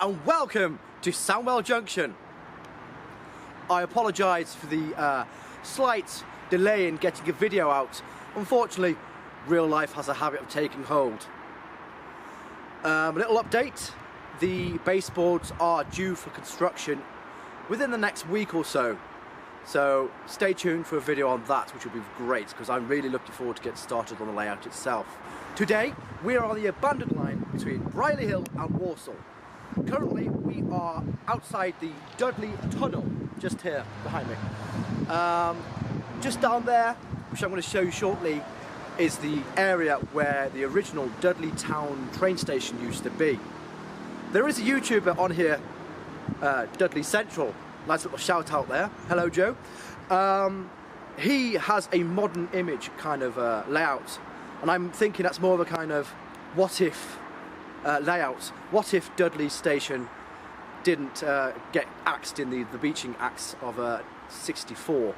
and welcome to Sandwell Junction. I apologise for the slight delay in getting a video out. Unfortunately, real life has a habit of taking hold. A little update, the baseboards are due for construction within the next week or so. So stay tuned for a video on that, which will be great because I'm really looking forward to getting started on the layout itself. Today, we are on the abandoned line between Brierley Hill and Walsall. Currently, we are outside the Dudley Tunnel, just here behind me. Just down there, which I'm going to show you shortly, is the area where the original Dudley Town train station used to be. There is a YouTuber on here, Dudley Central. Nice little shout out there. Hello, Joe. He has a modern image kind of layout, and I'm thinking that's more of a kind of what if layout. What if Dudley Station didn't get axed in the beaching axe of '64?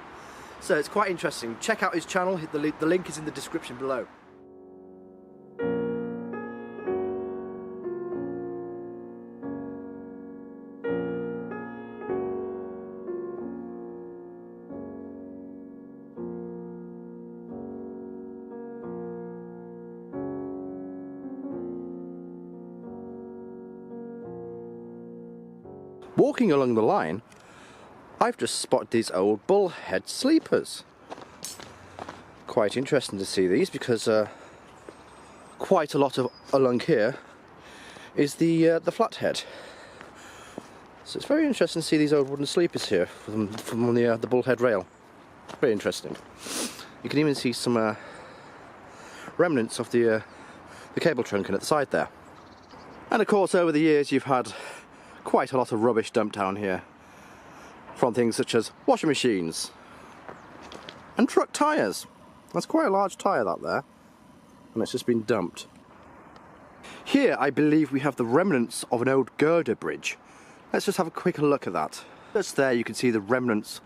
So it's quite interesting. Check out his channel. The link is in the description below. Walking along the line, I've just spotted these old bullhead sleepers. Quite interesting to see these because quite a lot of along here is the flathead. So it's very interesting to see these old wooden sleepers here from the bullhead rail. Very interesting. You can even see some remnants of the cable trunking at the side there. And of course, over the years, you've had quite a lot of rubbish dumped down here from things such as washing machines and truck tyres. That's quite a large tyre that there, and it's just been dumped. Here I believe we have the remnants of an old girder bridge. Let's just have a quick look at that. Just there you can see the remnants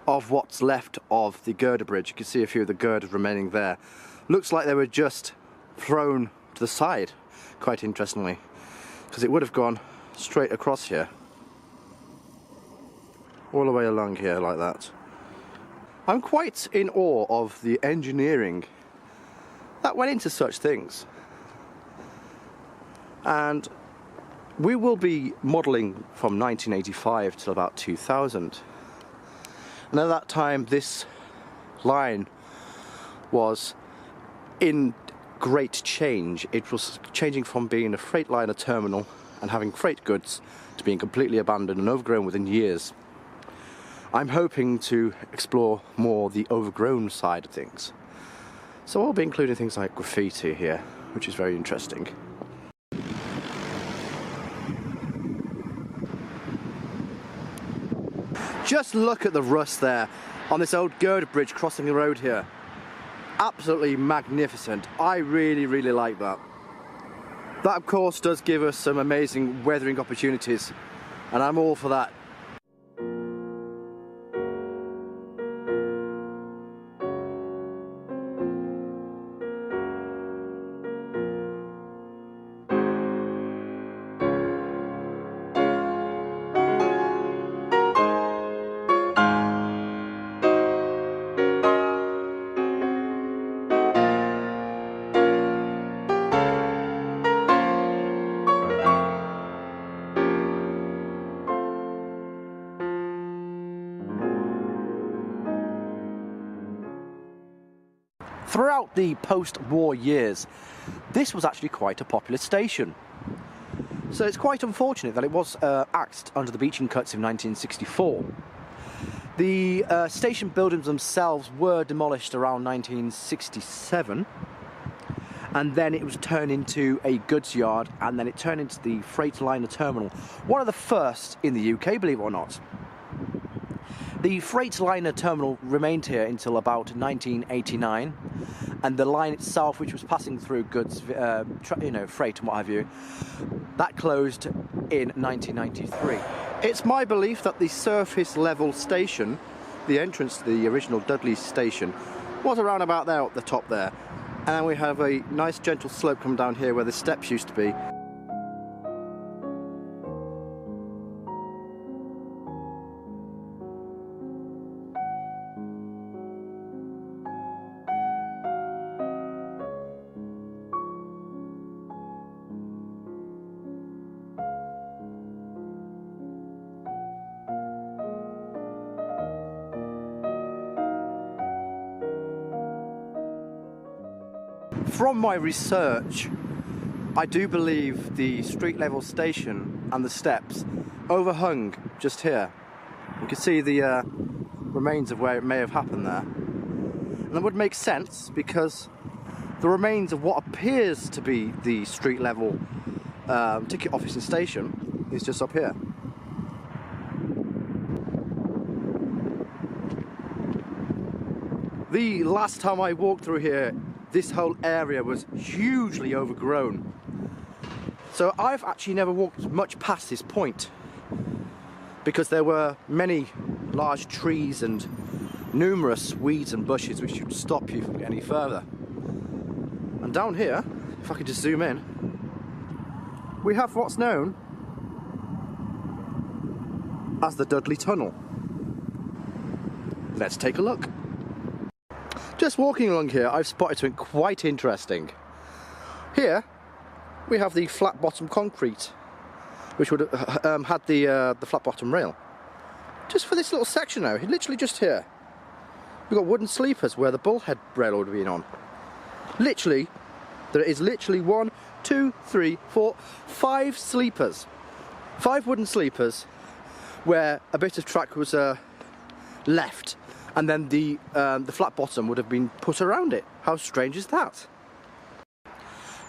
of what's left of the girder bridge. You can see a few of the girders remaining there. Looks like they were just thrown to the side, quite interestingly, because it would have gone straight across here, all the way along here like that. I'm quite in awe of the engineering that went into such things, and we will be modelling from 1985 till about 2000, and at that time this line was in great change. It was changing from being a Freightliner terminal and having freight goods to being completely abandoned and overgrown within years. I'm hoping to explore more the overgrown side of things. So I'll be including things like graffiti here, which is very interesting. Just look at the rust there on this old girder bridge crossing the road here. Absolutely magnificent. I really like that. That of course does give us some amazing weathering opportunities, and I'm all for that. Throughout the post-war years, this was actually quite a popular station. So it's quite unfortunate that it was axed under the beaching cuts in 1964. The station buildings themselves were demolished around 1967, and then it was turned into a goods yard, and then it turned into the Freightliner terminal, one of the first in the UK, believe it or not. The Freightliner terminal remained here until about 1989, and the line itself, which was passing through goods, freight and what have you, that closed in 1993. It's my belief that the surface level station, the entrance to the original Dudley station, was around about there at the top there, and then we have a nice gentle slope come down here where the steps used to be. From my research, I do believe the street level station and the steps overhung just here. You can see the remains of where it may have happened there. And that would make sense because the remains of what appears to be the street level ticket office and station is just up here. The last time I walked through here, this whole area was hugely overgrown. So I've actually never walked much past this point because there were many large trees and numerous weeds and bushes which would stop you from getting any further. And down here, if I could just zoom in, we have what's known as the Dudley Tunnel. Let's take a look. Just walking along here, I've spotted something quite interesting. Here, we have the flat bottom concrete, which would have had the flat bottom rail. Just for this little section now, literally just here, we've got wooden sleepers where the bullhead rail would have been on. Literally, there is literally 1, 2, 3, 4, 5 sleepers. 5 wooden sleepers where a bit of track was left, and then the flat bottom would have been put around it. How strange is that?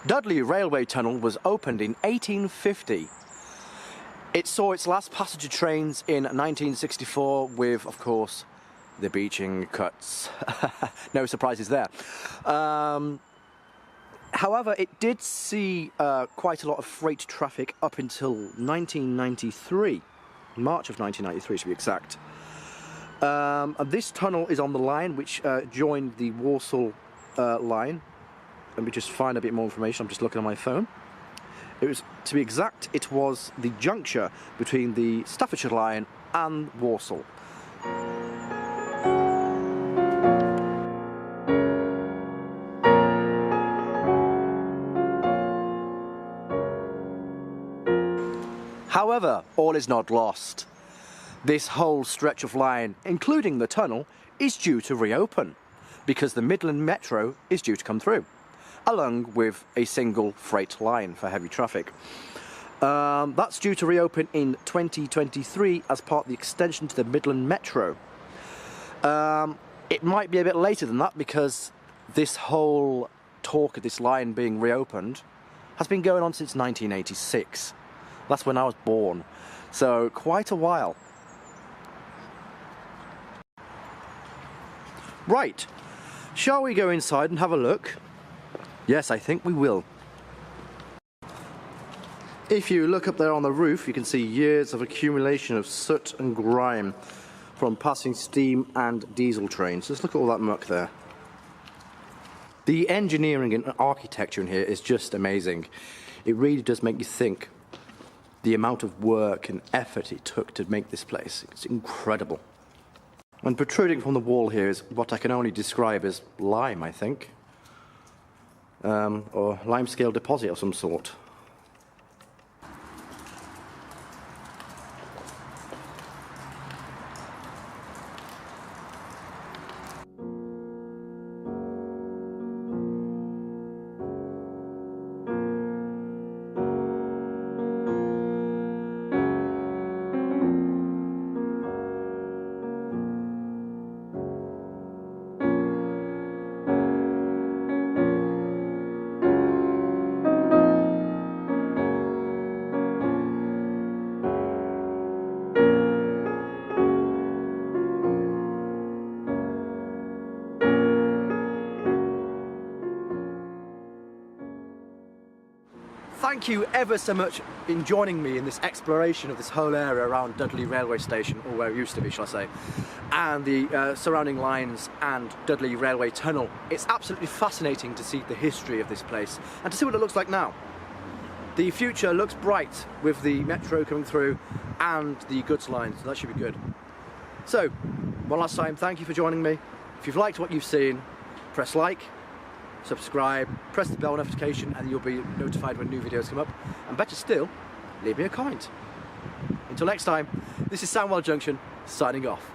Dudley Railway Tunnel was opened in 1850. It saw its last passenger trains in 1964 with, of course, the beaching cuts. No surprises there. However, it did see quite a lot of freight traffic up until 1993. March of 1993 to be exact. And this tunnel is on the line which joined the Walsall line. Let me just find a bit more information. I'm just looking on my phone. It was, to be exact, it was the juncture between the Staffordshire line and Walsall. However, all is not lost. This whole stretch of line, including the tunnel, is due to reopen because the Midland Metro is due to come through, along with a single freight line for heavy traffic. That's due to reopen in 2023 as part of the extension to the Midland Metro. It might be a bit later than that because this whole talk of this line being reopened has been going on since 1986. That's when I was born, so quite a while. Right, shall we go inside and have a look? Yes, I think we will. If you look up there on the roof, you can see years of accumulation of soot and grime from passing steam and diesel trains. Just look at all that muck there. The engineering and architecture in here is just amazing. It really does make you think the amount of work and effort it took to make this place. It's incredible. And protruding from the wall here is what I can only describe as lime, I think. Or limescale deposit of some sort. Thank you ever so much in joining me in this exploration of this whole area around Dudley Railway Station, or where it used to be, shall I say, and the surrounding lines and Dudley Railway Tunnel. It's absolutely fascinating to see the history of this place and to see what it looks like now. The future looks bright with the metro coming through and the goods lines, so that should be good. So, one last time, thank you for joining me. If you've liked what you've seen, press like, subscribe, press the bell notification, and you'll be notified when new videos come up. And better still, leave me a comment. Until next time, this is Sandwell Junction, signing off.